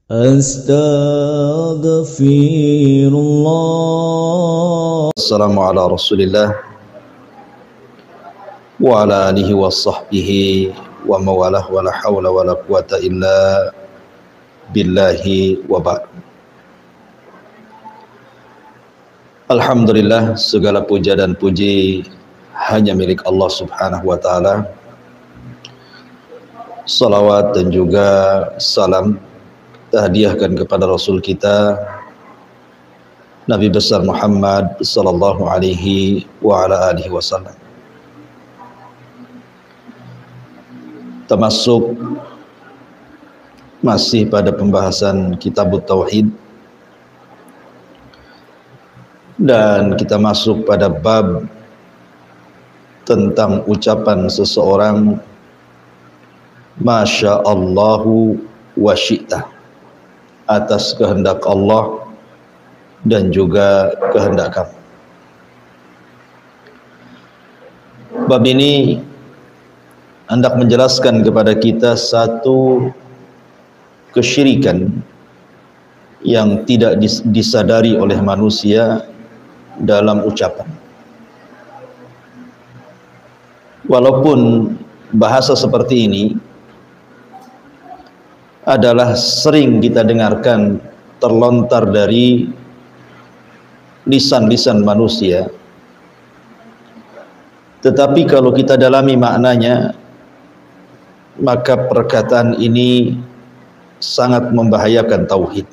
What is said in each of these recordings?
Astaghfirullah. Assalamu ala Rasulillah wa ala alihi wa sahbihi wa mawalah wa la hawla wa la quwata illa billahi wa ba'd. Alhamdulillah, segala puja dan puji hanya milik Allah subhanahu wa ta'ala. Salawat dan juga salam terhadiahkan kepada Rasul kita Nabi besar Muhammad sallallahu alaihi wa ala alihi wasallam. Termasuk masih pada pembahasan Kitab Tauhid, dan kita masuk pada bab tentang ucapan seseorang Masya Allahu wa syi'ta, atas kehendak Allah dan juga kehendak kamu. Bab ini hendak menjelaskan kepada kita satu kesyirikan yang tidak disadari oleh manusia dalam ucapan. Walaupun bahasa seperti ini adalah sering kita dengarkan terlontar dari lisan-lisan manusia, tetapi kalau kita dalami maknanya, maka perkataan ini sangat membahayakan tauhid.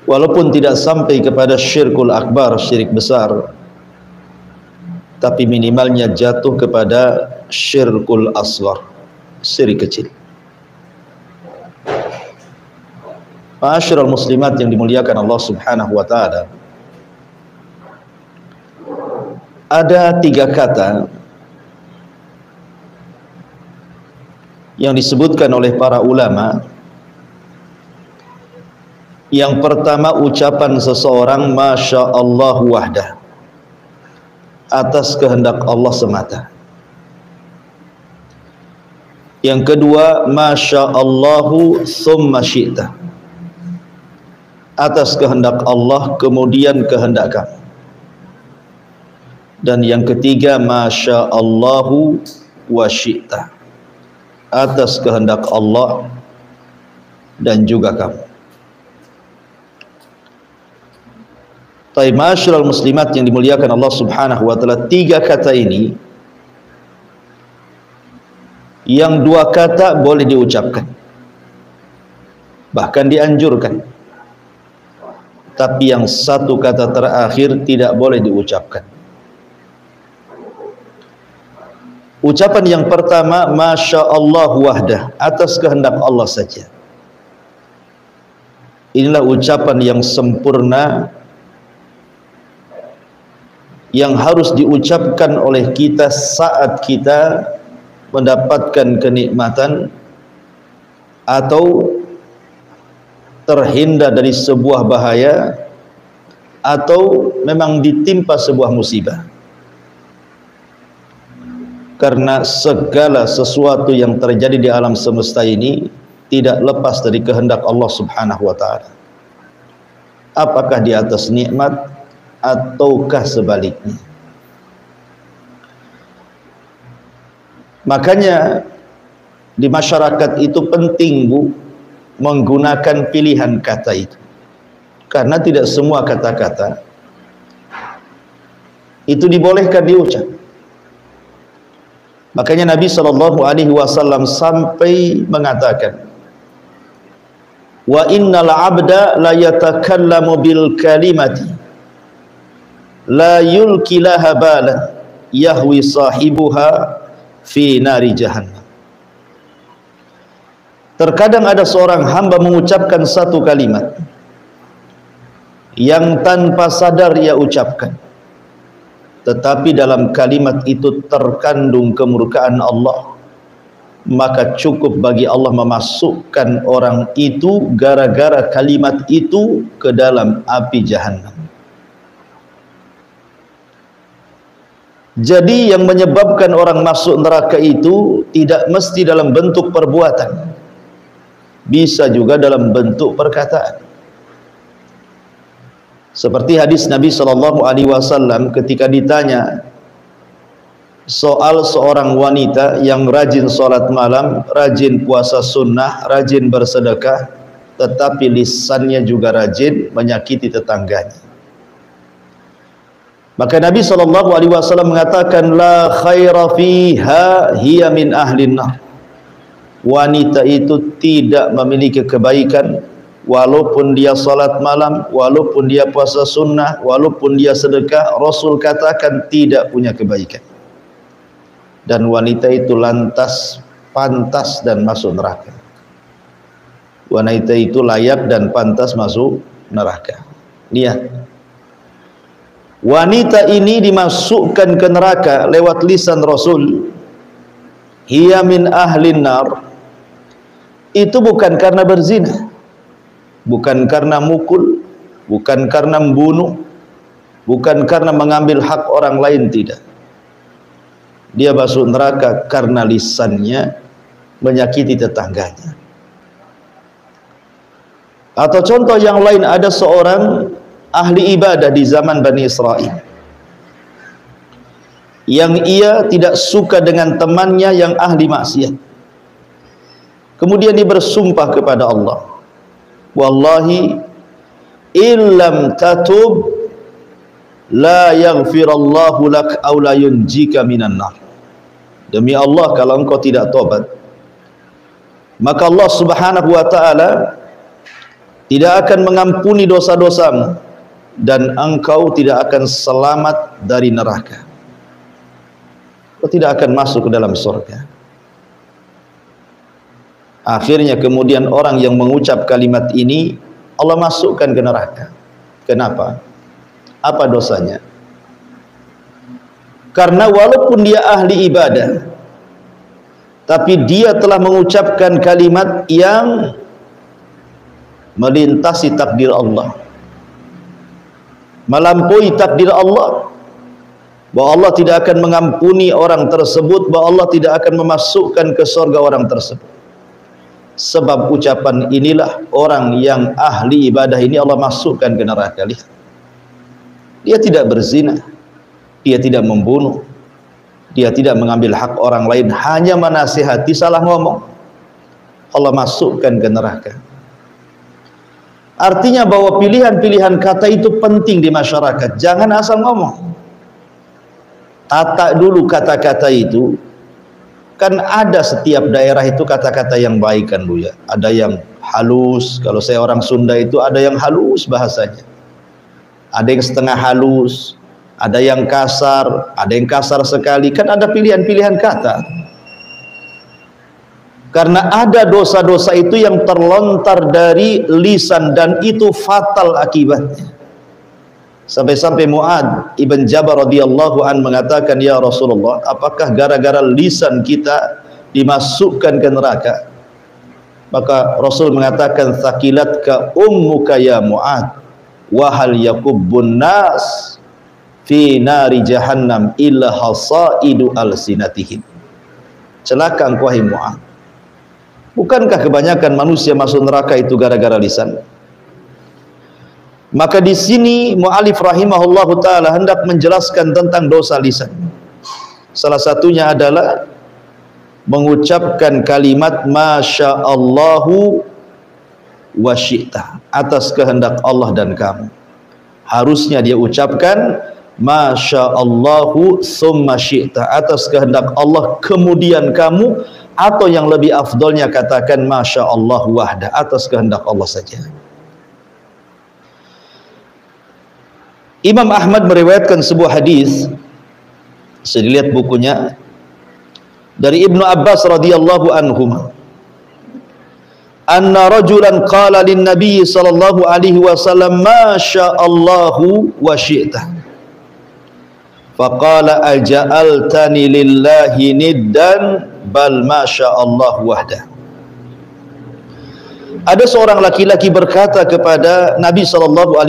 Walaupun tidak sampai kepada syirkul akbar, syirik besar, tapi minimalnya jatuh kepada syirkul asghar, syirik kecil. Ma'asyiral muslimat yang dimuliakan Allah subhanahu wa ta'ala, ada 3 kata yang disebutkan oleh para ulama. Yang pertama, ucapan seseorang Masya Allah wahdah, atas kehendak Allah semata. Yang kedua, Masya Allahu thumma syi'ta, atas kehendak Allah kemudian kehendak kamu. Dan yang ketiga, Masya Allahu wa syi'ta, atas kehendak Allah dan juga kamu. Taib ma'asyiral muslimat yang dimuliakan Allah subhanahu wa ta'ala, 3 kata ini, yang 2 kata boleh diucapkan, bahkan dianjurkan, tapi yang 1 kata terakhir tidak boleh diucapkan. Ucapan yang pertama Masya Allah wahdah, atas kehendak Allah saja. Inilah ucapan yang sempurna, yang harus diucapkan oleh kita saat kita mendapatkan kenikmatan atau terhindar dari sebuah bahaya atau memang ditimpa sebuah musibah. Karena segala sesuatu yang terjadi di alam semesta ini tidak lepas dari kehendak Allah subhanahu wa ta'ala, apakah di atas nikmat ataukah sebaliknya. Makanya di masyarakat itu penting, Bu, menggunakan pilihan kata itu, karena tidak semua kata-kata itu dibolehkan diucap. Makanya Nabi SAW sampai mengatakan, wa innal abda la yatakallamu bil kalimati la yulki laha balan yahwi sahibuha fi nari jahannam. Terkadang ada seorang hamba mengucapkan satu kalimat yang tanpa sadar ia ucapkan, tetapi dalam kalimat itu terkandung kemurkaan Allah, maka cukup bagi Allah memasukkan orang itu gara-gara kalimat itu ke dalam api jahannam. Jadi yang menyebabkan orang masuk neraka itu tidak mesti dalam bentuk perbuatan, bisa juga dalam bentuk perkataan. Seperti hadis Nabi SAW ketika ditanya soal seorang wanita yang rajin sholat malam, rajin puasa sunnah, rajin bersedekah, tetapi lisannya juga rajin menyakiti tetangganya. Maka Nabi SAW mengatakan, la khaira fiha hiya min ahlin nar. Wanita itu tidak memiliki kebaikan, walaupun dia salat malam, walaupun dia puasa sunnah, walaupun dia sedekah. Rasul katakan tidak punya kebaikan, dan wanita itu lantas pantas dan masuk neraka. Wanita itu layak dan pantas masuk neraka. Lihat, wanita ini dimasukkan ke neraka lewat lisan Rasul, hiya min ahlin nar. Itu bukan karena berzina, bukan karena mukul, bukan karena membunuh, bukan karena mengambil hak orang lain, tidak. Dia masuk neraka karena lisannya menyakiti tetangganya. Atau contoh yang lain, ada seorang ahli ibadah di zaman Bani Israel yang ia tidak suka dengan temannya yang ahli maksiat. Kemudian dia bersumpah kepada Allah, wallahi illam tatub la yaghfirallahu lak aw la yunjika minan nar. Demi Allah, kalau engkau tidak tobat, maka Allah Subhanahu wa taala tidak akan mengampuni dosa-dosamu dan engkau tidak akan selamat dari neraka. Engkau tidak akan masuk ke dalam surga. Akhirnya kemudian orang yang mengucap kalimat ini Allah masukkan ke neraka. Kenapa? Apa dosanya? Karena walaupun dia ahli ibadah, tapi dia telah mengucapkan kalimat yang melintasi takdir Allah, melampaui takdir Allah, bahwa Allah tidak akan mengampuni orang tersebut, bahwa Allah tidak akan memasukkan ke surga orang tersebut. Sebab ucapan inilah orang yang ahli ibadah ini Allah masukkan ke neraka. Lihat, dia tidak berzina, dia tidak membunuh, dia tidak mengambil hak orang lain, hanya menasihati salah ngomong, Allah masukkan ke neraka. Artinya bahwa pilihan-pilihan kata itu penting di masyarakat. Jangan asal ngomong. Tata dulu kata-kata itu. Kan ada setiap daerah itu kata-kata yang baik kan Bu ya. Ada yang halus, kalau saya orang Sunda itu ada yang halus bahasanya, ada yang setengah halus, ada yang kasar, ada yang kasar sekali. Kan ada pilihan-pilihan kata. Karena ada dosa-dosa itu yang terlontar dari lisan, dan itu fatal akibatnya. Sampai-sampai Mu'ad ibn Jabal radhiyallahu an mengatakan, ya Rasulullah, apakah gara-gara lisan kita dimasukkan ke neraka? Maka Rasul mengatakan, thaqilatka ummuka ya Mu'ad, wa hal yakubbun nas fi nari jahannam illa hasaidu alsinatihim. Celaka engkau wahai Mu'ad, bukankah kebanyakan manusia masuk neraka itu gara-gara lisan? Maka di sini mu'alif rahimahullahu taala hendak menjelaskan tentang dosa lisan. Salah satunya adalah mengucapkan kalimat masyaallahu wa syi'ta, atas kehendak Allah dan kamu. Harusnya dia ucapkan masyaallahu summa syi'ta, atas kehendak Allah kemudian kamu, atau yang lebih afdolnya katakan masyaallahu wahda, atas kehendak Allah saja. Imam Ahmad meriwayatkan sebuah hadis, saya lihat bukunya, dari Ibnu Abbas radhiyallahu anhuma, anna rajulan qala lin nabiy sallallahu alaihi wasallam ma sya'allahu wa syi'ta, faqala aja'altani lillahi niddan bal ma sya'allahu wahda. Ada seorang laki-laki berkata kepada Nabi SAW,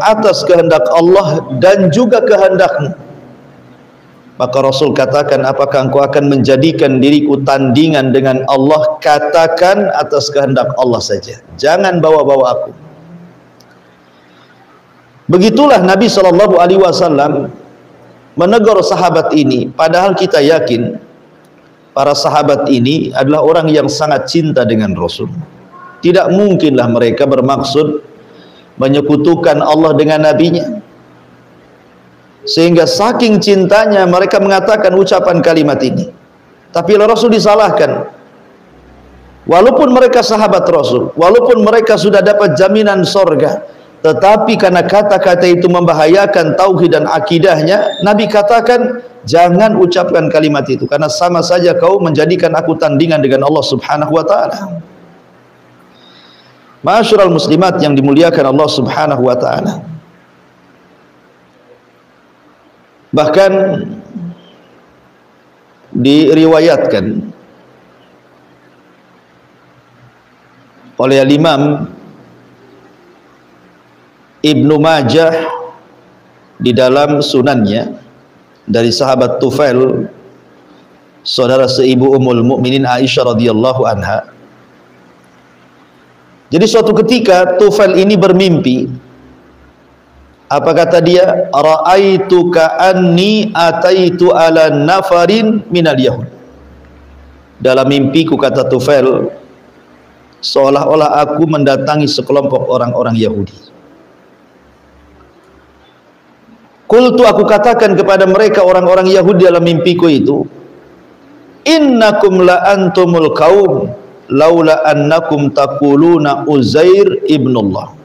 atas kehendak Allah dan juga kehendakmu, Maka Rasul katakan, apakah engkau akan menjadikan diriku tandingan dengan Allah? Katakan atas kehendak Allah saja, jangan bawa-bawa aku. Begitulah Nabi SAW menegur sahabat ini, padahal kita yakin para sahabat ini adalah orang yang sangat cinta dengan Rasul. Tidak mungkinlah mereka bermaksud menyekutukan Allah dengan nabinya, sehingga saking cintanya mereka mengatakan ucapan kalimat ini. Tapi Rasul disalahkan. Walaupun mereka sahabat Rasul, walaupun mereka sudah dapat jaminan sorga, tetapi karena kata-kata itu membahayakan tauhid dan akidahnya, Nabi katakan, jangan ucapkan kalimat itu, karena sama saja kau menjadikan aku tandingan dengan Allah Subhanahu wa ta'ala. Ma'asyiral muslimat yang dimuliakan Allah Subhanahu wa ta'ala, bahkan diriwayatkan oleh Imam Ibnu Majah di dalam sunannya dari sahabat Tufail, saudara seibu Ummul Mukminin Aisyah radhiyallahu anha. Jadi suatu ketika Tufail ini bermimpi. Apa kata dia? Ra'aitu ka'anni ataitu ala nafarin minal yahud. Dalam mimpiku, kata Tufail, seolah-olah aku mendatangi sekelompok orang-orang Yahudi. Qultu, aku katakan kepada mereka orang-orang Yahudi dalam mimpiku itu, innakum la antumul qaum laula annakum taquluna Uzair ibnullah.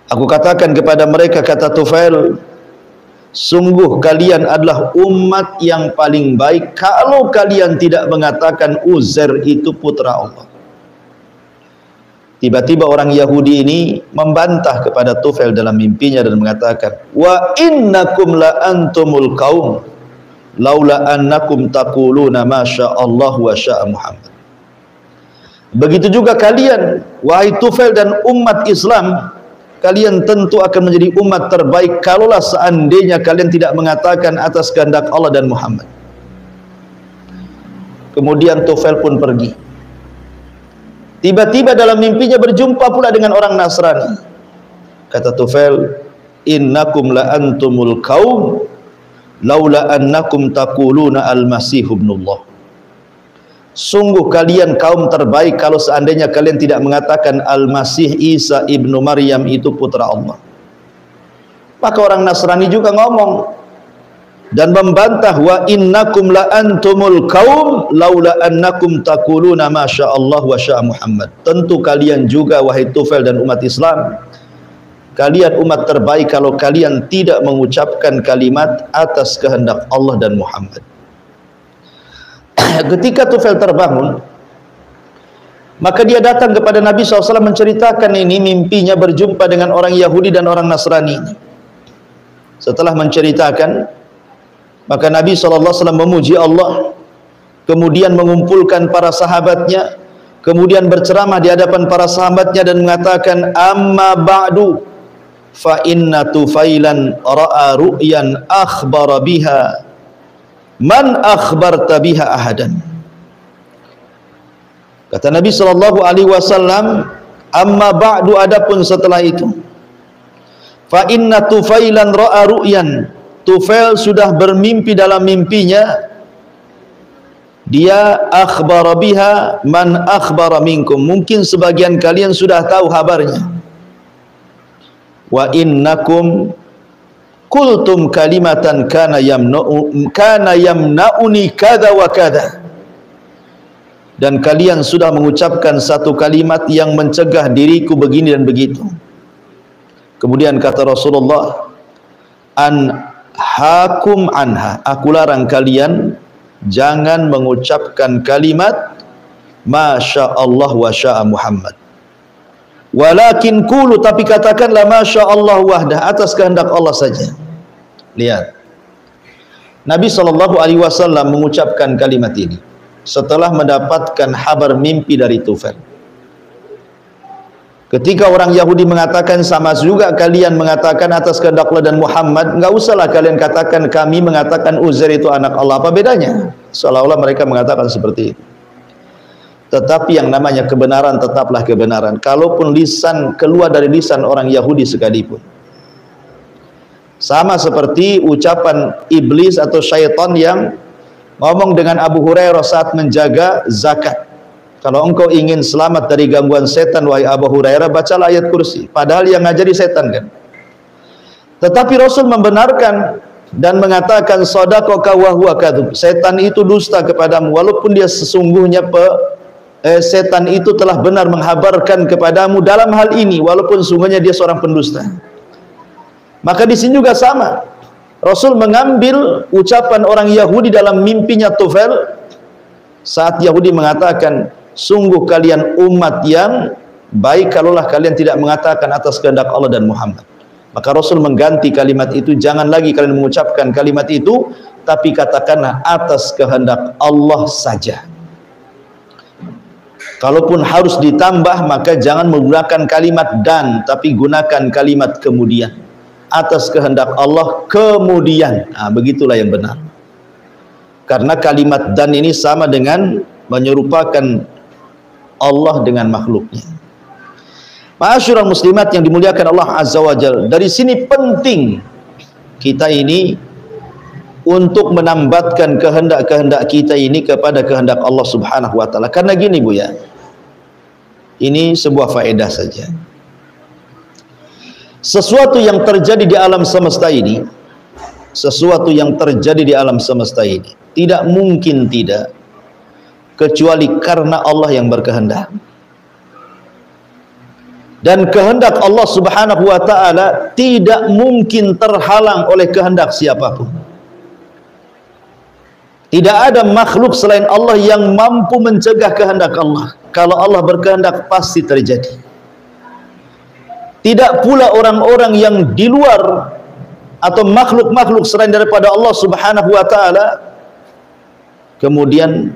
Aku katakan kepada mereka, kata Tufail, sungguh kalian adalah umat yang paling baik kalau kalian tidak mengatakan Uzair itu putra Allah. Tiba-tiba orang Yahudi ini membantah kepada Tufail dalam mimpinya dan mengatakan, wa innakum la antumul qaum laula annakum taquluna ma syaa Allah wa syaa Muhammad. Begitu juga kalian, wahai Tufail dan umat Islam, kalian tentu akan menjadi umat terbaik kalaulah seandainya kalian tidak mengatakan atas kehendak Allah dan Muhammad. Kemudian Tufail pun pergi. Tiba-tiba dalam mimpinya berjumpa pula dengan orang Nasrani. Kata Tufail, innakum la antumul qaum laula annakum taquluna al-masih ibnullah. Sungguh kalian kaum terbaik kalau seandainya kalian tidak mengatakan Al-Masih Isa ibnu Maryam itu putra Allah. Maka orang Nasrani juga ngomong dan membantah, wa innakum la antumul qaum laula annakum taquluna ma syaa Allah wa syaa Muhammad. Tentu kalian juga, wahai Tufail dan umat Islam, kalian umat terbaik kalau kalian tidak mengucapkan kalimat atas kehendak Allah dan Muhammad. Ketika Tufail terbangun, maka dia datang kepada Nabi SAW menceritakan ini mimpinya berjumpa dengan orang Yahudi dan orang Nasrani. Setelah menceritakan, maka Nabi SAW memuji Allah, kemudian mengumpulkan para sahabatnya, kemudian berceramah di hadapan para sahabatnya dan mengatakan, amma ba'du fa inna Tufailan ra'a ru'yan akhbara biha man akhbarta biha ahadan. Kata Nabi SAW, amma ba'du, adapun setelah itu, fa inna Tufailan ra'a ru'yan, Tufail sudah bermimpi dalam mimpinya, dia akhbara biha man akhbara minkum, mungkin sebagian kalian sudah tahu kabarnya. Wa innakum qultum kalimatan kana yamna'uni kada wa kada, dan kalian sudah mengucapkan satu kalimat yang mencegah diriku begini dan begitu. Kemudian kata Rasulullah, an hakum anha, aku larang kalian jangan mengucapkan kalimat masya Allah wa syaa Muhammad, walakin qulu, tapi katakanlah masya Allah wahdah, atas kehendak Allah saja. Lihat, Nabi SAW mengucapkan kalimat ini setelah mendapatkan kabar mimpi dari Tufail. Ketika orang Yahudi mengatakan sama juga kalian mengatakan atas kehendak Allah dan Muhammad, enggak usahlah kalian katakan kami mengatakan Uzair itu anak Allah, apa bedanya? Seolah-olah mereka mengatakan seperti itu. Tetapi yang namanya kebenaran tetaplah kebenaran, kalaupun lisan keluar dari lisan orang Yahudi sekalipun. Sama seperti ucapan iblis atau syaitan yang ngomong dengan Abu Hurairah saat menjaga zakat. Kalau engkau ingin selamat dari gangguan setan, wahai Abu Hurairah, bacalah ayat kursi. Padahal yang ngajari setan kan. Tetapi Rasul membenarkan dan mengatakan sadaqaka wa huwa kadzub. Setan itu dusta kepadamu walaupun dia sesungguhnya setan itu telah benar menghabarkan kepadamu dalam hal ini walaupun sesungguhnya dia seorang pendusta. Maka di sini juga sama. Rasul mengambil ucapan orang Yahudi dalam mimpinya Tufail saat Yahudi mengatakan, sungguh kalian umat yang baik kalaulah kalian tidak mengatakan atas kehendak Allah dan Muhammad. Maka Rasul mengganti kalimat itu, jangan lagi kalian mengucapkan kalimat itu, tapi katakanlah atas kehendak Allah saja. Kalaupun harus ditambah, maka jangan menggunakan kalimat dan, tapi gunakan kalimat kemudian. Atas kehendak Allah kemudian. Nah, begitulah yang benar. Karena kalimat dan ini sama dengan menyerupakan Allah dengan makhluknya. Ma'asyiral muslimat yang dimuliakan Allah Azza wa Jalla, dari sini penting kita ini untuk menambatkan kehendak-kehendak kita ini kepada kehendak Allah Subhanahu wa taala. Karena gini Bu ya, ini sebuah faedah saja. Sesuatu yang terjadi di alam semesta ini, sesuatu yang terjadi di alam semesta ini tidak mungkin tidak kecuali karena Allah yang berkehendak. Dan kehendak Allah Subhanahu wa taala tidak mungkin terhalang oleh kehendak siapapun. Tidak ada makhluk selain Allah yang mampu mencegah kehendak Allah. Kalau Allah berkehendak pasti terjadi. Tidak pula orang-orang yang di luar atau makhluk-makhluk selain daripada Allah Subhanahu wa taala kemudian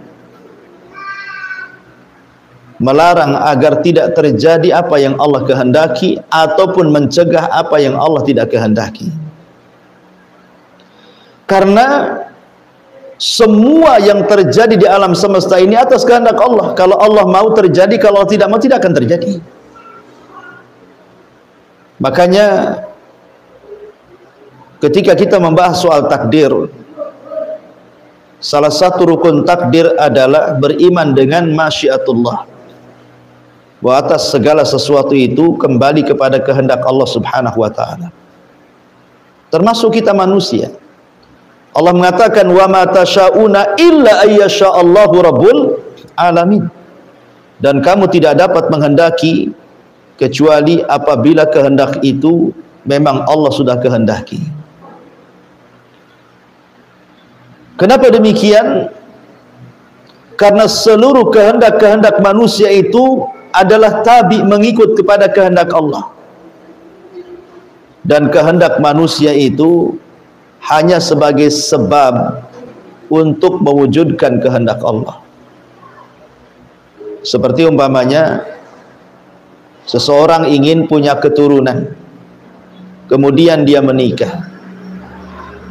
melarang agar tidak terjadi apa yang Allah kehendaki ataupun mencegah apa yang Allah tidak kehendaki. Karena semua yang terjadi di alam semesta ini atas kehendak Allah. Kalau Allah mau terjadi, kalau tidak mau tidak akan terjadi. Makanya ketika kita membahas soal takdir, salah satu rukun takdir adalah beriman dengan masyiatullah. Bahwa atas segala sesuatu itu kembali kepada kehendak Allah Subhanahu wa taala. Termasuk kita manusia. Allah mengatakan wa ma tasyauna illa ayyasha Allahu rabbul alamin. Dan kamu tidak dapat menghendaki kecuali apabila kehendak itu memang Allah sudah kehendaki. Kenapa demikian? Karena seluruh kehendak-kehendak manusia itu adalah tabi mengikut kepada kehendak Allah. Dan kehendak manusia itu hanya sebagai sebab untuk mewujudkan kehendak Allah. Seperti umpamanya seseorang ingin punya keturunan, kemudian dia menikah.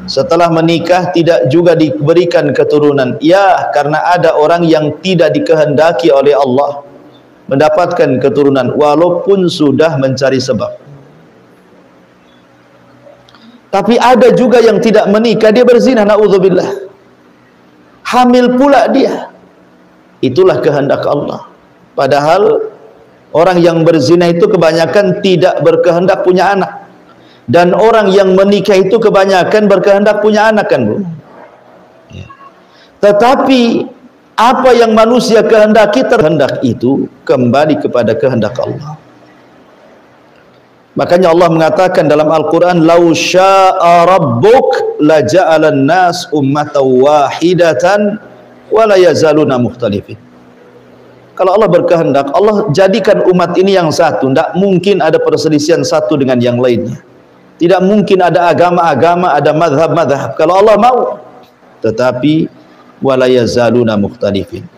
Setelah menikah tidak juga diberikan keturunan. Ya, karena ada orang yang tidak dikehendaki oleh Allah mendapatkan keturunan walaupun sudah mencari sebab. Tapi ada juga yang tidak menikah, dia berzina, naudzubillah. Hamil pula dia. Itulah kehendak Allah. Padahal orang yang berzina itu kebanyakan tidak berkehendak punya anak. Dan orang yang menikah itu kebanyakan berkehendak punya anak kan, Bu? Ya. Tetapi apa yang manusia kehendaki, terhendak itu kembali kepada kehendak Allah. Makanya Allah mengatakan dalam Al-Quran, "Lau syaa rabbuk la ja'alan nas ummatan wahidatan wa la yazaluna mukhtalifin." Kalau Allah berkehendak, Allah jadikan umat ini yang satu. Tidak mungkin ada perselisihan satu dengan yang lainnya. Tidak mungkin ada agama-agama, ada madhab-madhab. Kalau Allah mau. Tetapi wa la yazaluna mukhtalifin.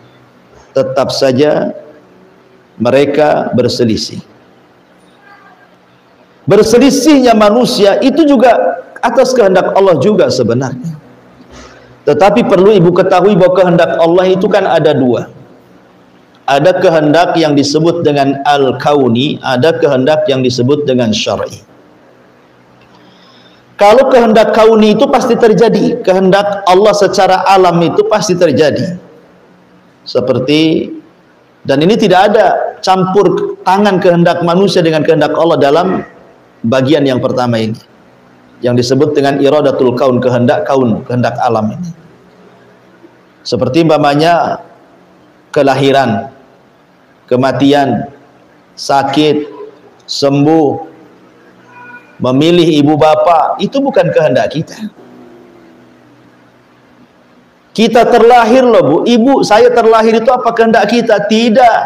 Tetap saja mereka berselisih. Berselisihnya manusia itu juga atas kehendak Allah juga sebenarnya. Tetapi perlu ibu ketahui bahwa kehendak Allah itu kan ada dua. Ada kehendak yang disebut dengan al-kauni, ada kehendak yang disebut dengan syar'i. Kalau kehendak kauni itu pasti terjadi, kehendak Allah secara alam itu pasti terjadi. Seperti, dan ini tidak ada campur tangan kehendak manusia dengan kehendak Allah dalam bagian yang pertama ini, yang disebut dengan iradatul kaun, kehendak alam ini. Seperti umpamanya kelahiran, kematian, sakit, sembuh, memilih ibu bapa, itu bukan kehendak kita. Kita terlahir loh bu, ibu saya terlahir, itu apa kehendak kita? Tidak,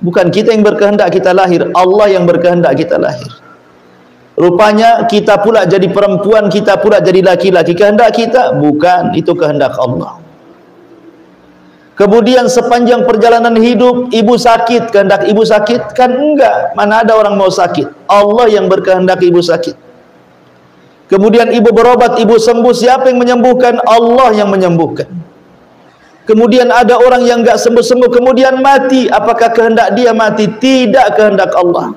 bukan kita yang berkehendak kita lahir, Allah yang berkehendak kita lahir. Rupanya kita pula jadi perempuan, kita pula jadi laki-laki, kehendak kita? Bukan, itu kehendak Allah. Kemudian sepanjang perjalanan hidup ibu sakit, kehendak ibu sakit? Kan enggak, mana ada orang mau sakit, Allah yang berkehendak ibu sakit. Kemudian ibu berobat, ibu sembuh, siapa yang menyembuhkan? Allah yang menyembuhkan. Kemudian ada orang yang enggak sembuh-sembuh kemudian mati, apakah kehendak dia mati? Tidak, kehendak Allah.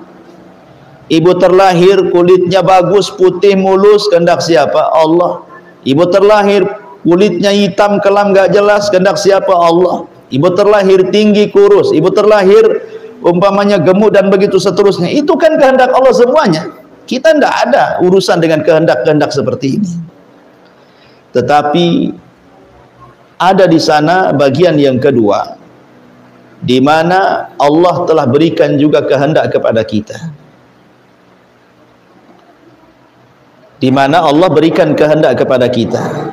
Ibu terlahir kulitnya bagus, putih, mulus, kehendak siapa? Allah. Ibu terlahir kulitnya hitam, kelam, gak jelas, kehendak siapa? Allah. Ibu terlahir tinggi, kurus, ibu terlahir umpamanya gemuk dan begitu seterusnya, itu kan kehendak Allah semuanya. Kita tidak ada urusan dengan kehendak-kehendak seperti ini. Tetapi ada di sana bagian yang kedua, di mana Allah telah berikan juga kehendak kepada kita. Di mana Allah berikan kehendak kepada kita.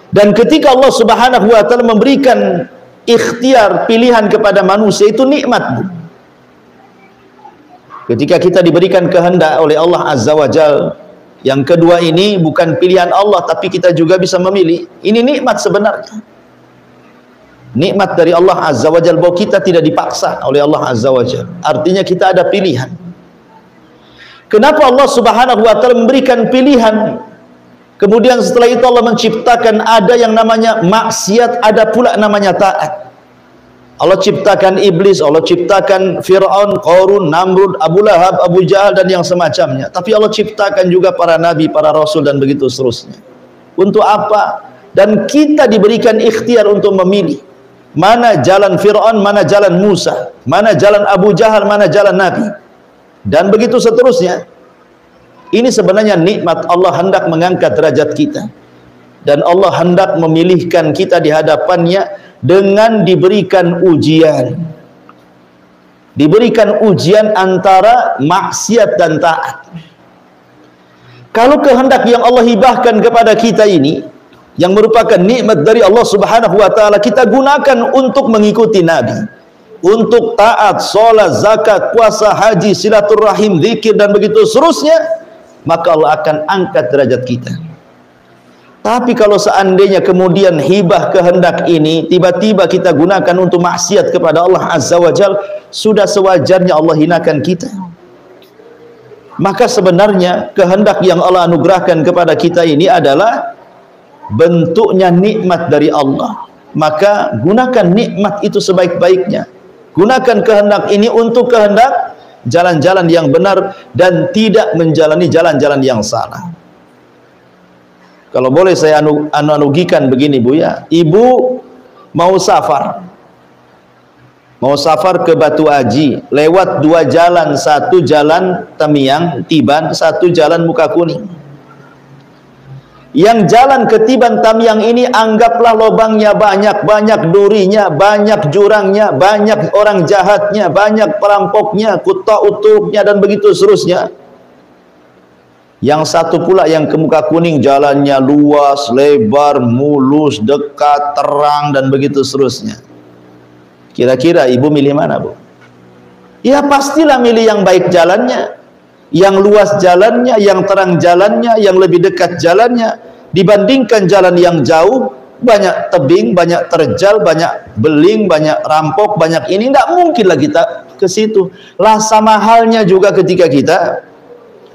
Dan ketika Allah Subhanahu wa taala memberikan ikhtiar, pilihan kepada manusia, itu nikmat. Ketika kita diberikan kehendak oleh Allah Azza wa Jalla, yang kedua ini bukan pilihan Allah, tapi kita juga bisa memilih. Ini nikmat sebenarnya. Nikmat dari Allah Azza wa Jalla, bahwa kita tidak dipaksa oleh Allah Azza wa Jalla. Artinya kita ada pilihan. Kenapa Allah Subhanahu wa taala memberikan pilihan? Kemudian setelah itu Allah menciptakan ada yang namanya maksiat, ada pula namanya taat. Allah ciptakan iblis, Allah ciptakan Fir'aun, Qarun, Namrud, Abu Lahab, Abu Jahal dan yang semacamnya. Tapi Allah ciptakan juga para nabi, para rasul dan begitu seterusnya. Untuk apa? Dan kita diberikan ikhtiar untuk memilih mana jalan Fir'aun, mana jalan Musa, mana jalan Abu Jahal, mana jalan Nabi, dan begitu seterusnya. Ini sebenarnya nikmat. Allah hendak mengangkat derajat kita, dan Allah hendak memilihkan kita di hadapannya dengan diberikan ujian. Diberikan ujian antara maksiat dan taat. Kalau kehendak yang Allah hibahkan kepada kita ini, yang merupakan nikmat dari Allah Subhanahu wa taala, kita gunakan untuk mengikuti Nabi, untuk taat, salat, zakat, puasa, haji, silaturahim, zikir dan begitu seterusnya, maka Allah akan angkat derajat kita. Tapi kalau seandainya kemudian hibah kehendak ini tiba-tiba kita gunakan untuk maksiat kepada Allah Azza wa Jalla, sudah sewajarnya Allah hinakan kita. Maka sebenarnya kehendak yang Allah anugerahkan kepada kita ini adalah bentuknya nikmat dari Allah. Maka gunakan nikmat itu sebaik-baiknya. Gunakan kehendak ini untuk kehendak jalan-jalan yang benar dan tidak menjalani jalan-jalan yang salah. Kalau boleh saya analogikan begini bu ya, ibu mau safar ke Batu Aji, lewat dua jalan, satu jalan Tamiang, Tiban, satu jalan Mukakuning. Yang jalan ke Tiban Tamiang ini anggaplah lubangnya banyak, banyak durinya, banyak jurangnya, banyak orang jahatnya, banyak perampoknya, kuta utuknya dan begitu seterusnya. Yang satu pula yang ke Mukakuning, jalannya luas, lebar, mulus, dekat, terang dan begitu seterusnya. Kira-kira ibu milih mana bu? Ya pastilah milih yang baik jalannya, yang luas jalannya, yang terang jalannya, yang lebih dekat jalannya, dibandingkan jalan yang jauh, banyak tebing, banyak terjal, banyak beling, banyak rampok, banyak ini. Tidak mungkinlah kita ke situ. Lah sama halnya juga ketika kita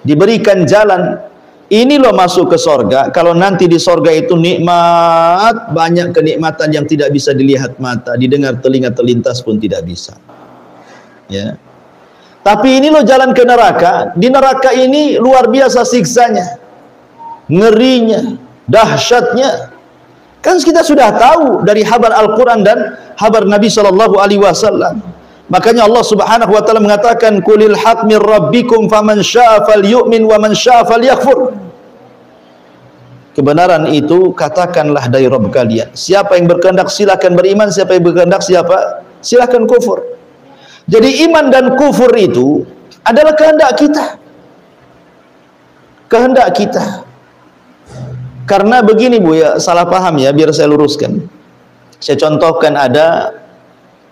diberikan jalan. Ini loh masuk ke sorga. Kalau nanti di sorga itu nikmat, banyak kenikmatan yang tidak bisa dilihat mata, didengar telinga terlintas pun tidak bisa. Ya. Tapi ini loh jalan ke neraka. Di neraka ini luar biasa siksanya, ngerinya, dahsyatnya. Kan kita sudah tahu dari habar Al-Quran dan habar Nabi SAW. Makanya Allah Subhanahu wa taala mengatakan qulil haq mir rabbikum faman syaa'a falyu'min wa man syaa'a falyakfur. Kebenaran itu katakanlah dari Rabb kalian. Siapa yang berkehendak silakan beriman, siapa yang berkehendak silakan kufur. Jadi iman dan kufur itu adalah kehendak kita. Kehendak kita. Karena begini Bu ya, salah paham ya, biar saya luruskan. Saya contohkan ada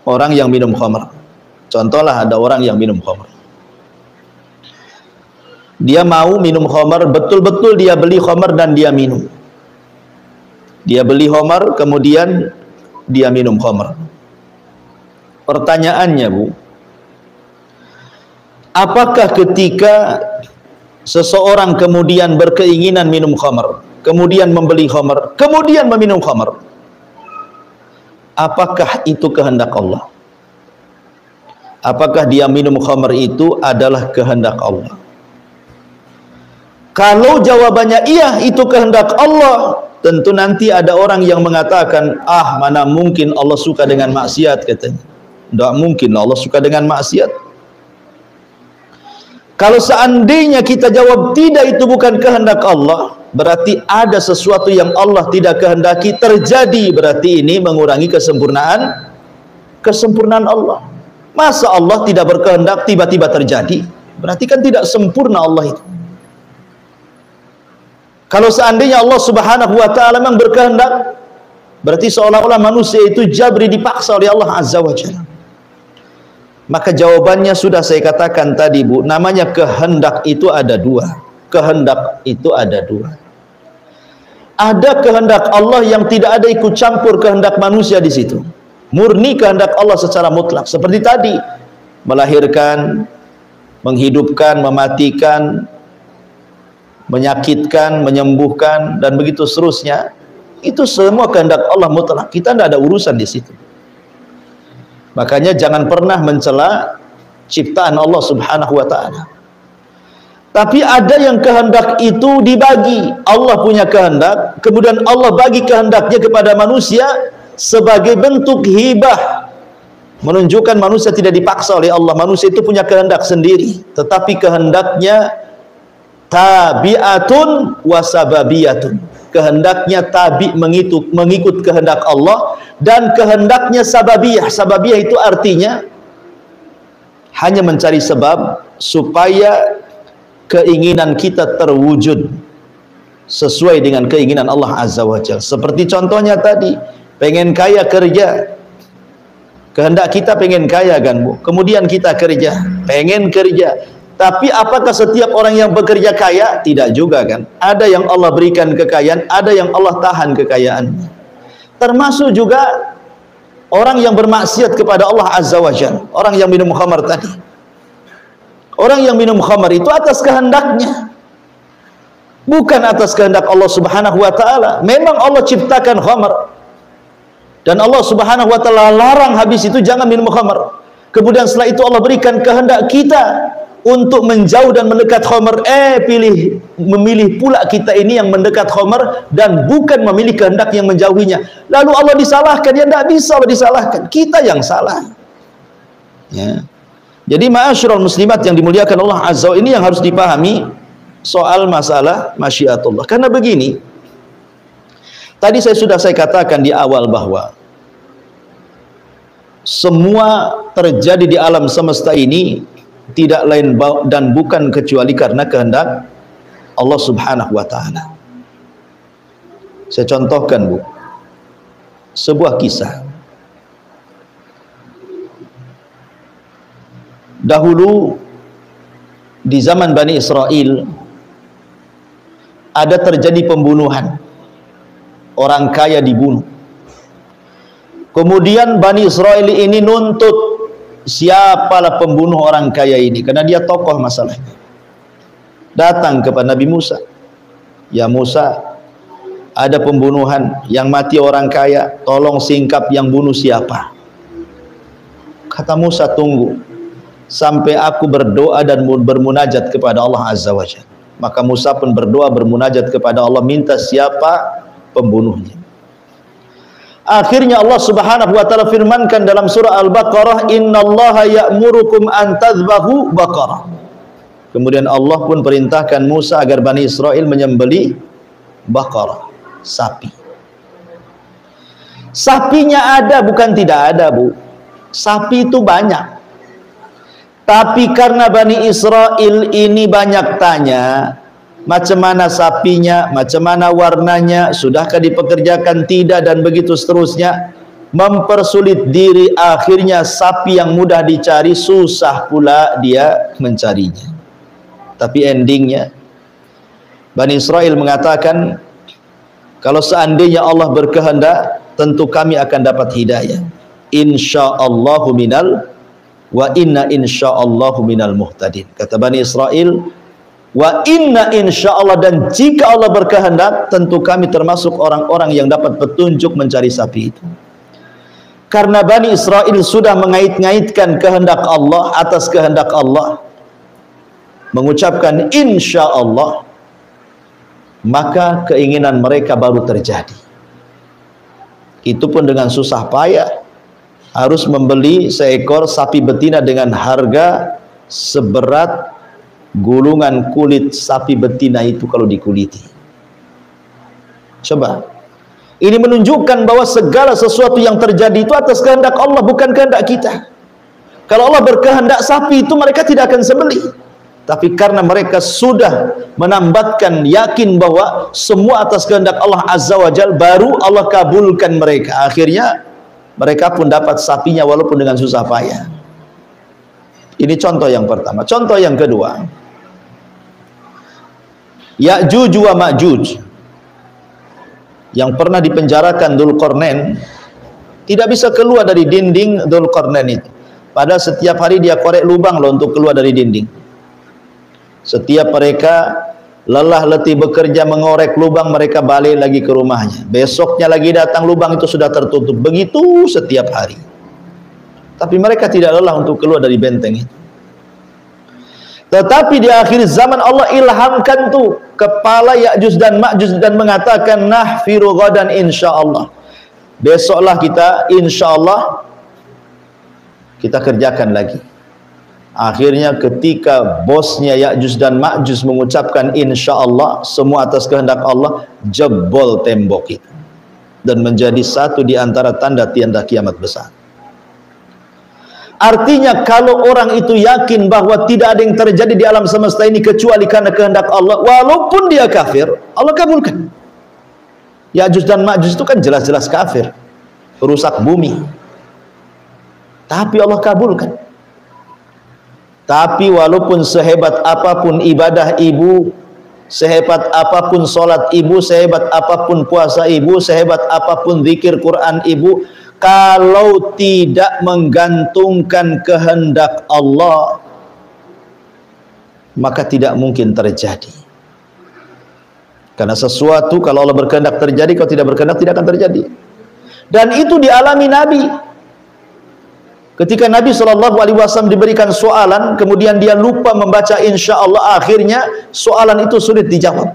orang yang minum khamr. Contohlah ada orang yang minum khamr. Dia mau minum khamr, betul-betul dia beli khamr dan dia minum. Dia beli khamr, kemudian dia minum khamr. Pertanyaannya Bu, apakah ketika seseorang kemudian berkeinginan minum khamr, kemudian membeli khamr, kemudian meminum khamr, apakah itu kehendak Allah? Apakah dia minum khamr itu adalah kehendak Allah? Kalau jawabannya iya, itu kehendak Allah, tentu nanti ada orang yang mengatakan, ah mana mungkin Allah suka dengan maksiat, katanya. Tidak mungkin Allah suka dengan maksiat. Kalau seandainya kita jawab tidak, itu bukan kehendak Allah, berarti ada sesuatu yang Allah tidak kehendaki terjadi. Berarti ini mengurangi kesempurnaan Allah. Masa Allah tidak berkehendak tiba-tiba terjadi? Berarti kan tidak sempurna Allah itu. Kalau seandainya Allah Subhanahu wa taala memang berkehendak, berarti seolah-olah manusia itu jabri, dipaksa oleh Allah Azza wa Jalla. Maka jawabannya sudah saya katakan tadi Bu, namanya kehendak itu ada dua. Kehendak itu ada dua. Ada kehendak Allah yang tidak ada ikut campur kehendak manusia di situ. Murni kehendak Allah secara mutlak. Seperti tadi, melahirkan, menghidupkan, mematikan, menyakitkan, menyembuhkan, dan begitu seterusnya. Itu semua kehendak Allah mutlak. Kita tidak ada urusan di situ. Makanya jangan pernah mencela ciptaan Allah Subhanahu wa taala. Tapi ada yang kehendak itu dibagi. Allah punya kehendak, kemudian Allah bagi kehendaknya kepada manusia sebagai bentuk hibah, menunjukkan manusia tidak dipaksa oleh Allah. Manusia itu punya kehendak sendiri, tetapi kehendaknya tabi'atun wasababiyatun. Kehendaknya tabi, mengikut kehendak Allah, dan kehendaknya sababiyah. Sababiyah itu artinya hanya mencari sebab supaya keinginan kita terwujud sesuai dengan keinginan Allah Azza wa Jalla. Seperti contohnya tadi, pengen kaya kerja. Kehendak kita pengen kaya kan Bu. Kemudian kita kerja, pengen kerja. Tapi apakah setiap orang yang bekerja kaya? Tidak juga kan. Ada yang Allah berikan kekayaan, ada yang Allah tahan kekayaannya. Termasuk juga orang yang bermaksiat kepada Allah Azza wa Jalla. Orang yang minum khamar tadi. Orang yang minum khamar itu atas kehendaknya, bukan atas kehendak Allah Subhanahu wa taala. Memang Allah ciptakan khamar, dan Allah Subhanahu wa taala larang habis itu jangan minum khamar. Kemudian setelah itu Allah berikan kehendak kita untuk menjauh dan mendekat khamar. Memilih pula kita ini yang mendekat khamar dan bukan memilih kehendak yang menjauhinya. Lalu Allah disalahkan? Ya tidak bisa Allah disalahkan, kita yang salah. Ya. Jadi ma'asyiral muslimat yang dimuliakan Allah Azza wa Jalla, ini yang harus dipahami soal masalah masyiatullah. Karena begini, tadi saya katakan di awal bahwa semua terjadi di alam semesta ini tidak lain dan bukan kecuali karena kehendak Allah Subhanahu wa taala. Saya contohkan Bu, sebuah kisah. Dahulu di zaman Bani Israel ada terjadi pembunuhan. Orang kaya dibunuh. Kemudian Bani Israel ini nuntut siapalah pembunuh orang kaya ini, karena dia tokoh masalahnya. datang kepada Nabi Musa. Ya Musa, ada pembunuhan, yang mati orang kaya, tolong singkap yang bunuh siapa. Kata Musa, tunggu sampai aku berdoa dan bermunajat kepada Allah Azza wa Jalla. Maka Musa pun berdoa bermunajat kepada Allah, minta siapa pembunuhnya. Akhirnya Allah Subhanahu wa taala firmankan dalam surah Al-Baqarah, innallaha ya'murukum an tadhbahu baqarah. Kemudian Allah pun perintahkan Musa agar Bani Israel menyembelih baqarah, sapi. Sapinya ada, bukan tidak ada, Bu. Sapi itu banyak. Tapi karena Bani Israel ini banyak tanya, macam mana sapinya, macam mana warnanya, sudahkah dipekerjakan, tidak, dan begitu seterusnya, mempersulit diri. Akhirnya sapi yang mudah dicari, susah pula dia mencarinya. Tapi endingnya Bani Israel mengatakan, kalau seandainya Allah berkehendak, tentu kami akan dapat hidayah. Insyaallahu minal wa inna insyaallahu minal muhtadin. Kata Bani Israel, wa inna insyaallah, dan jika Allah berkehendak, tentu kami termasuk orang-orang yang dapat petunjuk mencari sapi itu. Karena Bani Israel sudah mengait-ngaitkan kehendak Allah atas kehendak Allah, mengucapkan insyaallah, maka keinginan mereka baru terjadi. Itu pun dengan susah payah, harus membeli seekor sapi betina dengan harga seberat gulungan kulit sapi betina itu kalau dikuliti. Coba, ini menunjukkan bahwa segala sesuatu yang terjadi itu atas kehendak Allah, bukan kehendak kita. Kalau Allah berkehendak, sapi itu mereka tidak akan sembelih. Tapi karena mereka sudah menambatkan yakin bahwa semua atas kehendak Allah Azza wa Jalla, baru Allah kabulkan mereka. Akhirnya mereka pun dapat sapinya walaupun dengan susah payah. Ini contoh yang pertama. Contoh yang kedua, Ya'juj wa Ma'juj yang pernah dipenjarakan Dzulqarnain, tidak bisa keluar dari dinding Dzulqarnain itu. Padahal setiap hari dia korek lubang loh untuk keluar dari dinding. Setiap mereka lelah letih bekerja mengorek lubang, mereka balik lagi ke rumahnya. Besoknya lagi datang, lubang itu sudah tertutup. Begitu setiap hari. Tapi mereka tidak lelah untuk keluar dari benteng itu. Tetapi di akhir zaman Allah ilhamkan tuh kepala Ya'juj dan Ma'juj dan mengatakan, nahfiru ghadan insyaallah. Besoklah kita insyaallah kita kerjakan lagi. Akhirnya ketika bosnya Ya'juj dan Ma'juj mengucapkan insyaallah, semua atas kehendak Allah, jebol tembok itu dan menjadi satu di antara tanda-tanda kiamat besar. Artinya kalau orang itu yakin bahwa tidak ada yang terjadi di alam semesta ini kecuali karena kehendak Allah, walaupun dia kafir, Allah kabulkan. Ya'juj dan Ma'juj itu kan jelas-jelas kafir, perusak bumi, tapi Allah kabulkan. Tapi walaupun sehebat apapun ibadah ibu, sehebat apapun sholat ibu, sehebat apapun puasa ibu, sehebat apapun zikir Quran ibu, kalau tidak menggantungkan kehendak Allah, maka tidak mungkin terjadi. Karena sesuatu kalau Allah berkehendak terjadi, kalau tidak berkehendak tidak akan terjadi. Dan itu dialami Nabi. Ketika Nabi SAW diberikan soalan, kemudian dia lupa membaca insya Allah, akhirnya soalan itu sulit dijawab.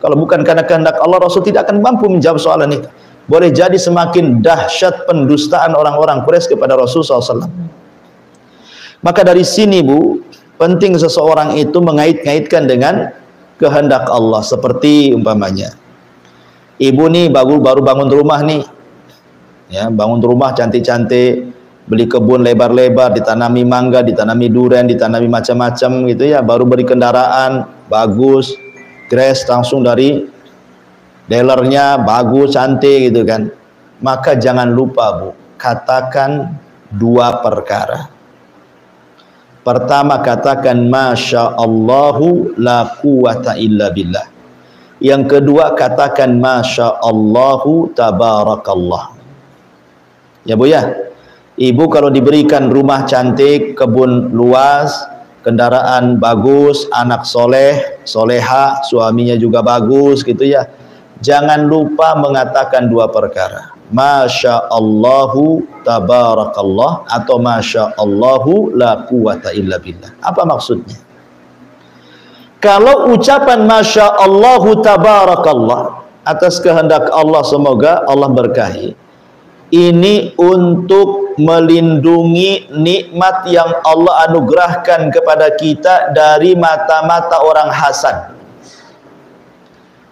Kalau bukan karena kehendak Allah, Rasul tidak akan mampu menjawab soalan itu. Boleh jadi semakin dahsyat pendustaan orang-orang Quraisy kepada Rasul SAW. Maka dari sini Bu, penting seseorang itu mengait-ngaitkan dengan kehendak Allah. Seperti umpamanya, ibu nih baru bangun rumah nih, ya, bangun rumah cantik-cantik, beli kebun lebar-lebar, ditanami mangga, ditanami durian, ditanami macam-macam gitu ya, baru beli kendaraan bagus, grass langsung dari dealernya, bagus, cantik gitu kan. Maka jangan lupa Bu, katakan dua perkara. Pertama, katakan Masya Allahu la quwata illa billah. Yang kedua, katakan Masya Allahu tabarakallah. Ya Bu ya, ibu kalau diberikan rumah cantik, kebun luas, kendaraan bagus, anak soleh, soleha, suaminya juga bagus gitu ya. Jangan lupa mengatakan dua perkara. Masya Allahu tabarakallah atau Masya Allahu la quwata illa billah. Apa maksudnya? Kalau ucapan Masya Allahu tabarakallah atas kehendak Allah, semoga Allah berkahi, ini untuk melindungi nikmat yang Allah anugerahkan kepada kita dari mata-mata orang hasad.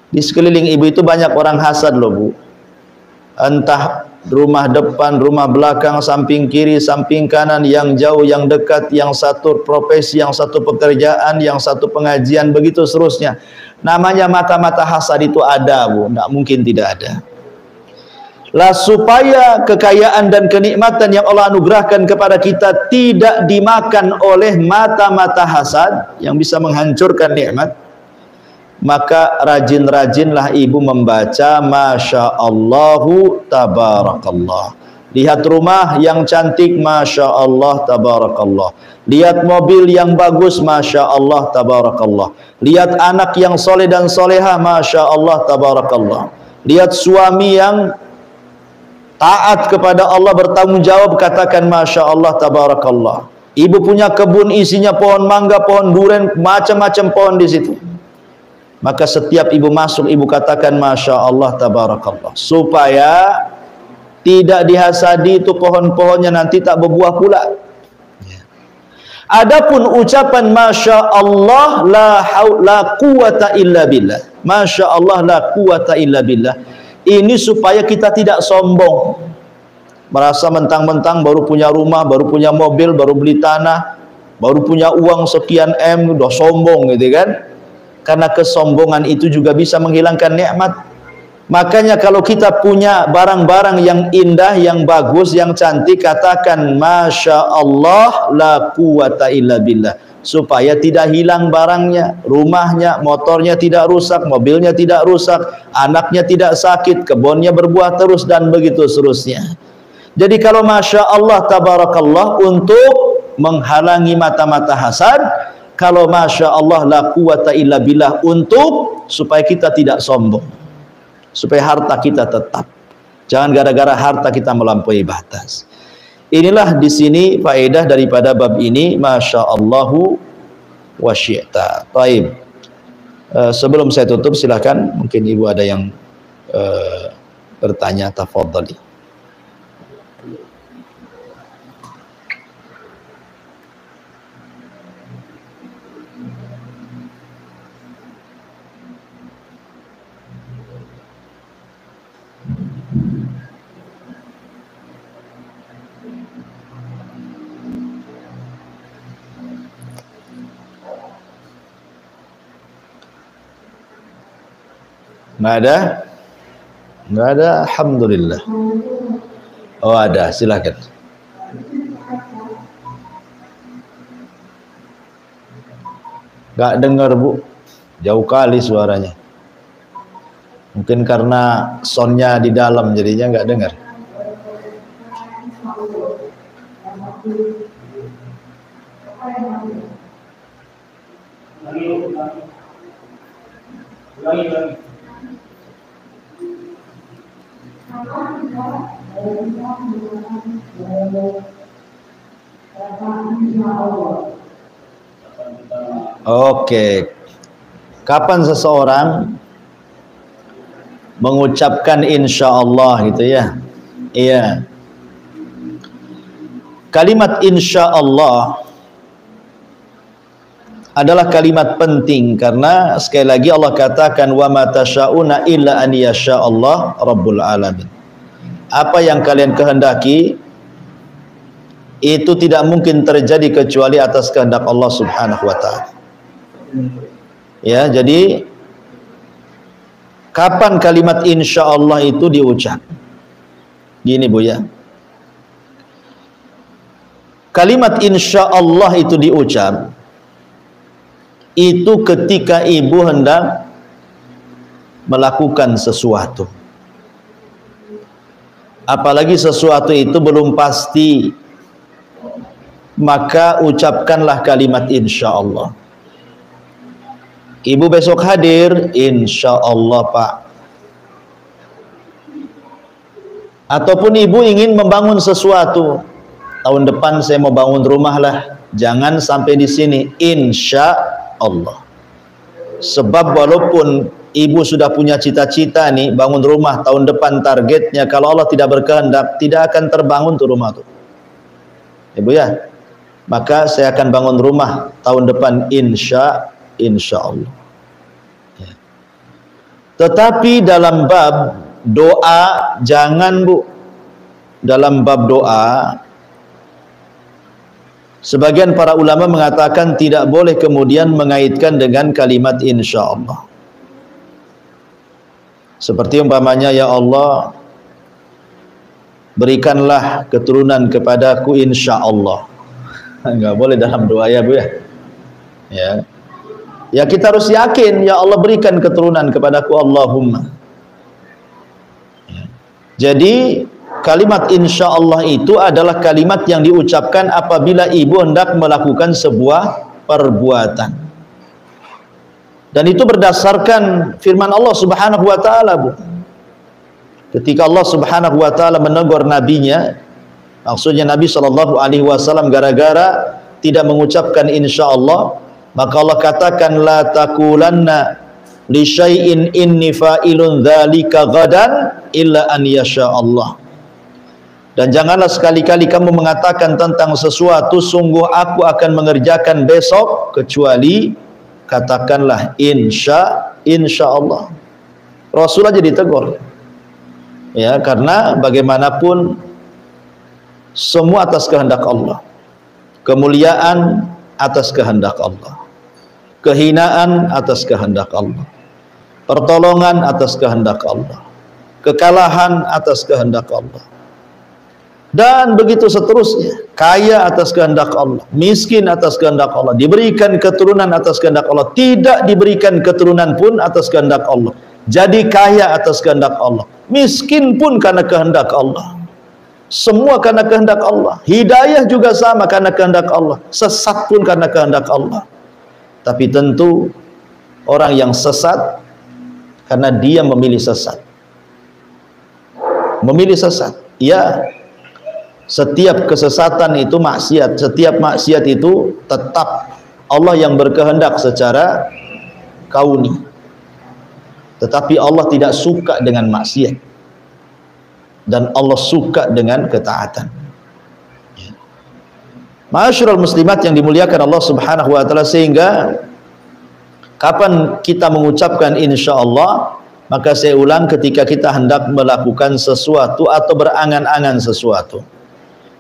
Di sekeliling ibu itu banyak orang hasad loh Bu. Entah rumah depan, rumah belakang, samping kiri, samping kanan, yang jauh, yang dekat, yang satu profesi, yang satu pekerjaan, yang satu pengajian, begitu seterusnya. Namanya mata-mata hasad itu ada Bu, tidak mungkin tidak ada. Lah supaya kekayaan dan kenikmatan yang Allah anugerahkan kepada kita tidak dimakan oleh mata-mata hasad yang bisa menghancurkan nikmat, maka rajin-rajinlah ibu membaca Masya Allahu tabarakallah. Lihat rumah yang cantik, Masya Allah tabarakallah. Lihat mobil yang bagus, Masya Allah tabarakallah. Lihat anak yang soleh dan soleha, Masya Allah tabarakallah. Lihat suami yang taat kepada Allah, bertanggung jawab, katakan Masya Allah tabarakallah. Ibu punya kebun isinya pohon mangga, pohon durian, macam-macam pohon di situ. Maka setiap ibu masuk, ibu katakan Masya Allah tabarakallah, supaya tidak dihasadi itu pohon-pohonnya, nanti tak berbuah pula. Adapun ucapan Masya Allah la quwata illa billah, Masya Allah la quwata illa billah, ini supaya kita tidak sombong, merasa mentang-mentang baru punya rumah, baru punya mobil, baru beli tanah, baru punya uang sekian M, udah sombong gitu kan. Karena kesombongan itu juga bisa menghilangkan nikmat. Makanya kalau kita punya barang-barang yang indah, yang bagus, yang cantik, katakan Masya Allah la quwata illa billah, supaya tidak hilang barangnya, rumahnya, motornya tidak rusak, mobilnya tidak rusak, anaknya tidak sakit, kebunnya berbuah terus, dan begitu seterusnya. Jadi kalau Masya Allah tabarakallah untuk menghalangi mata-mata hasad, kalau Masya Allah la quwata illa billah untuk supaya kita tidak sombong, supaya harta kita tetap. Jangan gara-gara harta kita melampaui batas. Inilah di sini faedah daripada bab ini, Masya Allahu wa syi'ta. Taib. Sebelum saya tutup, silakan, mungkin ibu ada yang bertanya, tafadhali. Nggak ada? Nggak ada, alhamdulillah. Oh ada, silakan. Nggak dengar Bu, jauh kali suaranya. Mungkin karena soundnya di dalam jadinya nggak dengar. Oke. Kapan seseorang mengucapkan insya Allah gitu ya? Iya. Kalimat insya Allah adalah kalimat penting karena sekali lagi Allah katakan wa ma tasyauna illa an yasha Allah rabbul alamin. Apa yang kalian kehendaki itu tidak mungkin terjadi kecuali atas kehendak Allah Subhanahu wa taala. Ya, jadi kapan kalimat insya Allah itu diucap? Gini Bu ya. Kalimat insya Allah itu diucap itu ketika ibu hendak melakukan sesuatu. Apalagi sesuatu itu belum pasti. maka ucapkanlah kalimat insyaallah. Ibu besok hadir, insyaallah Pak. Ataupun ibu ingin membangun sesuatu, tahun depan saya mau bangun rumah lah, jangan sampai di sini, insyaallah. Sebab walaupun ibu sudah punya cita-cita nih bangun rumah tahun depan, targetnya kalau Allah tidak berkehendak tidak akan terbangun tuh rumah tuh, ibu ya. Maka saya akan bangun rumah tahun depan insyaallah. Ya. Tetapi dalam bab doa jangan Bu. Dalam bab doa sebagian para ulama mengatakan tidak boleh kemudian mengaitkan dengan kalimat insyaallah. Seperti umpamanya, ya Allah berikanlah keturunan kepadaku insyaallah. Enggak boleh dalam doa ya Bu ya. Ya kita harus yakin, ya Allah berikan keturunan kepadaku Allahumma. Ya. Jadi kalimat insyaallah itu adalah kalimat yang diucapkan apabila ibu hendak melakukan sebuah perbuatan. Dan itu berdasarkan firman Allah Subhanahu wa taala, Bu. Ketika Allah Subhanahu wa taala menegur nabinya, maksudnya Nabi sallallahu alaihi wasallam gara-gara tidak mengucapkan insyaallah, maka Allah katakan la taqulanna li syai'in inni fa'ilun dzalika ghadan illa an yasha Allah. Dan janganlah sekali-kali kamu mengatakan tentang sesuatu sungguh aku akan mengerjakan besok, kecuali katakanlah insyaallah. Rasul aja ditegur. Ya, karena bagaimanapun semua atas kehendak Allah. Kemuliaan atas kehendak Allah. Kehinaan atas kehendak Allah. Pertolongan atas kehendak Allah. Kekalahan atas kehendak Allah. Dan begitu seterusnya. Kaya atas kehendak Allah, miskin atas kehendak Allah, diberikan keturunan atas kehendak Allah, tidak diberikan keturunan pun atas kehendak Allah. Jadi kaya atas kehendak Allah, miskin pun karena kehendak Allah. Semua karena kehendak Allah. Hidayah juga sama karena kehendak Allah. Sesat pun karena kehendak Allah. Tapi tentu orang yang sesat karena dia memilih sesat. Memilih sesat. Ya, setiap kesesatan itu maksiat. Setiap maksiat itu tetap Allah yang berkehendak secara kauni. Tetapi Allah tidak suka dengan maksiat. Dan Allah suka dengan ketaatan. Ma'asyiral muslimat yang dimuliakan Allah Subhanahu wa taala, sehingga kapan kita mengucapkan insyaallah, maka saya ulang, ketika kita hendak melakukan sesuatu atau berangan-angan sesuatu.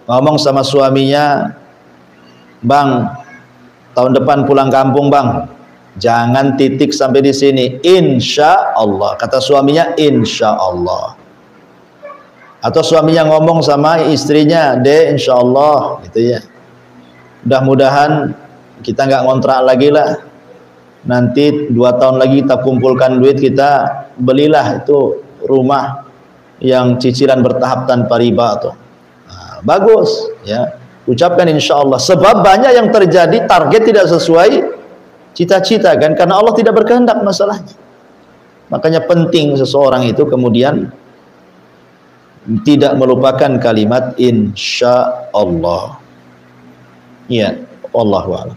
Ngomong sama suaminya, "Bang, tahun depan pulang kampung, Bang." Jangan titik sampai di sini, insyaallah. Kata suaminya insyaallah. Atau suaminya ngomong sama istrinya, "Dek, insyaallah," gitu ya. Mudah-mudahan kita nggak ngontrak lagi lah. Nanti 2 tahun lagi kita kumpulkan duit, kita belilah itu rumah yang cicilan bertahap tanpa riba tuh. Nah, bagus ya. Ucapkan insyaallah. Sebab banyak yang terjadi target tidak sesuai cita-cita kan, karena Allah tidak berkehendak masalahnya. Makanya penting seseorang itu kemudian tidak melupakan kalimat insyaallah. Ya, wallahu a'lam.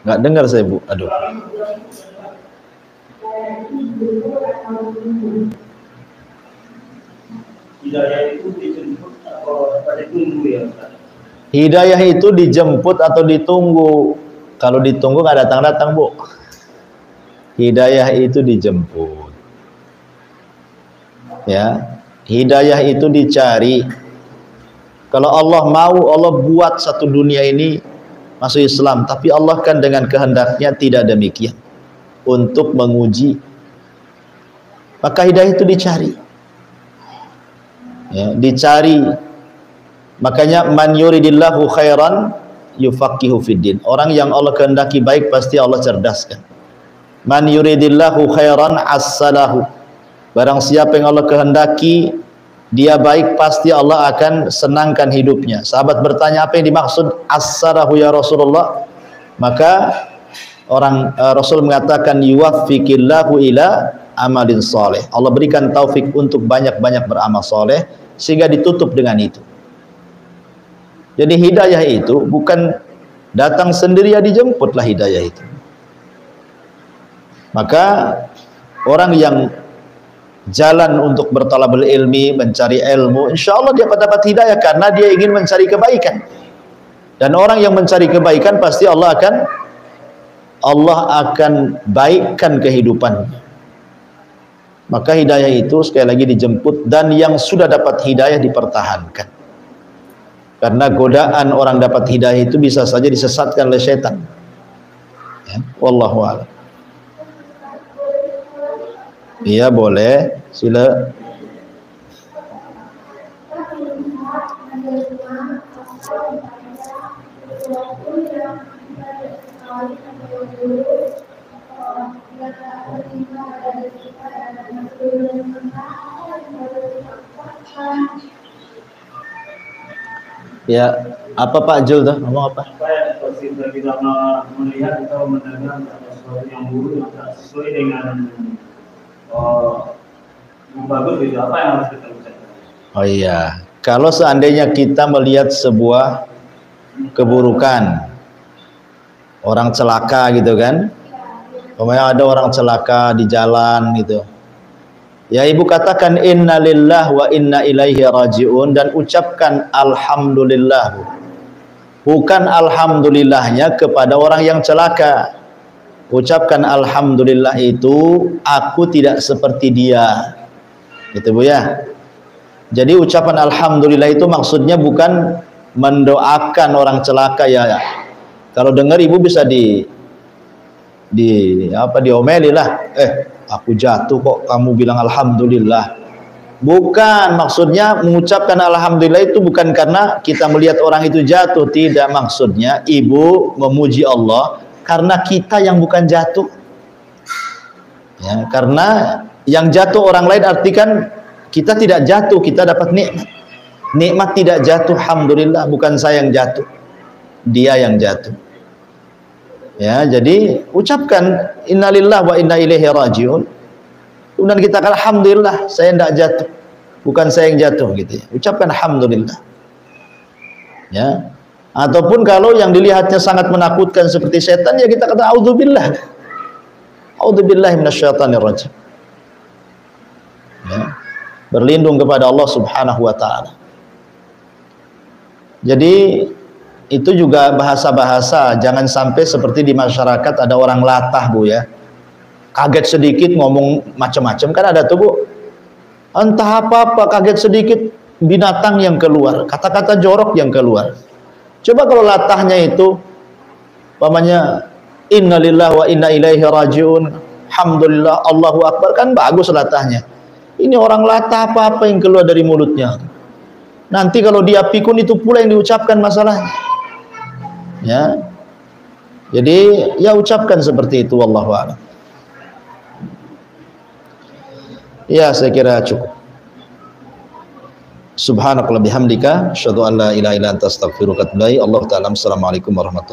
Nggak dengar saya, Bu. Aduh. Hidayah itu dijemput atau ditunggu ya Ustaz? Hidayah itu dijemput atau ditunggu. Kalau ditunggu nggak datang-datang, Bu. Hidayah itu dijemput. Ya, hidayah itu dicari. Kalau Allah mau, Allah buat satu dunia ini masuk Islam, tapi Allah kan dengan kehendaknya tidak demikian, untuk menguji. Maka hidayah itu dicari. Ya, dicari. Makanya man yuridillahu khairan yufaqihu fiddin. Orang yang Allah kehendaki baik pasti Allah cerdaskan. Man yuridillahu khairan assalahu. Barang siapa yang Allah kehendaki dia baik, pasti Allah akan senangkan hidupnya. Sahabat bertanya, apa yang dimaksud assalahu ya Rasulullah? Maka Rasul mengatakan yuwaffiqillahu ila amalin soleh. Allah berikan taufik untuk banyak-banyak beramal soleh sehingga ditutup dengan itu. Jadi hidayah itu bukan datang sendiri, ya dijemputlah hidayah itu. Maka orang yang jalan untuk bertalabul ilmi, mencari ilmu, insya Allah dia dapat hidayah karena dia ingin mencari kebaikan. Dan orang yang mencari kebaikan pasti Allah akan baikkan kehidupannya. Maka hidayah itu sekali lagi dijemput, dan yang sudah dapat hidayah dipertahankan. Karena godaan orang dapat hidayah itu bisa saja disesatkan oleh setan. Ya, wallahu a'lam. Iya boleh, sila. Ya, apa Pak Jul tuh? Ngomong apa? Supaya kita melihat atau mendengar sesuatu yang buruk tidak sesuai dengan yang bagus gitu, apa yang harus kita ucapkan? Oh iya, kalau seandainya kita melihat sebuah keburukan, orang celaka gitu kan, umpamanya ada orang celaka di jalan gitu, ya ibu katakan inna lillah wa inna ilaihi raji'un dan ucapkan alhamdulillah, bukan alhamdulillahnya kepada orang yang celaka. Ucapkan alhamdulillah itu aku tidak seperti dia, gitu Bu ya. Jadi ucapan alhamdulillah itu maksudnya bukan mendoakan orang celaka ya. Kalau dengar ibu bisa diomeli lah, aku jatuh kok kamu bilang alhamdulillah. Bukan, maksudnya mengucapkan alhamdulillah itu bukan karena kita melihat orang itu jatuh, tidak, maksudnya ibu memuji Allah karena kita yang bukan jatuh. Ya, karena yang jatuh orang lain artikan kita tidak jatuh, kita dapat nikmat. Nikmat tidak jatuh, alhamdulillah, bukan saya yang jatuh, dia yang jatuh. Ya, jadi ucapkan innalillah wa inna ilaihi raji'un. Kemudian kita katakan alhamdulillah, saya tidak jatuh, bukan saya yang jatuh gitu ya. Ucapkan alhamdulillah. Ya. Ataupun kalau yang dilihatnya sangat menakutkan seperti setan, ya kita kata auzubillah. Auzubillahi minasyaitonir rajim. Ya. Berlindung kepada Allah Subhanahu wa taala. Jadi itu juga bahasa-bahasa, jangan sampai seperti di masyarakat ada orang latah Bu ya. Kaget sedikit ngomong macam-macam, kan ada tuh Bu. Entah apa-apa kaget sedikit binatang yang keluar, kata-kata jorok yang keluar. Coba kalau latahnya itu umpamanya innalillahi wa inna ilaihi raji'un, alhamdulillah, Allahu akbar, kan bagus latahnya. Ini orang latah apa-apa yang keluar dari mulutnya. Nanti kalau dia pikun itu pula yang diucapkan masalahnya. Ya. Jadi ya ucapkan seperti itu, wallahu a'lam. Ya, saya kira cukup. Subhanakallah bihamdika asyhadu an la ilaha illa anta astaghfiruka wa atubu ilaik. Allah ta'ala. Assalamualaikum warahmatullahi wabarakatuh.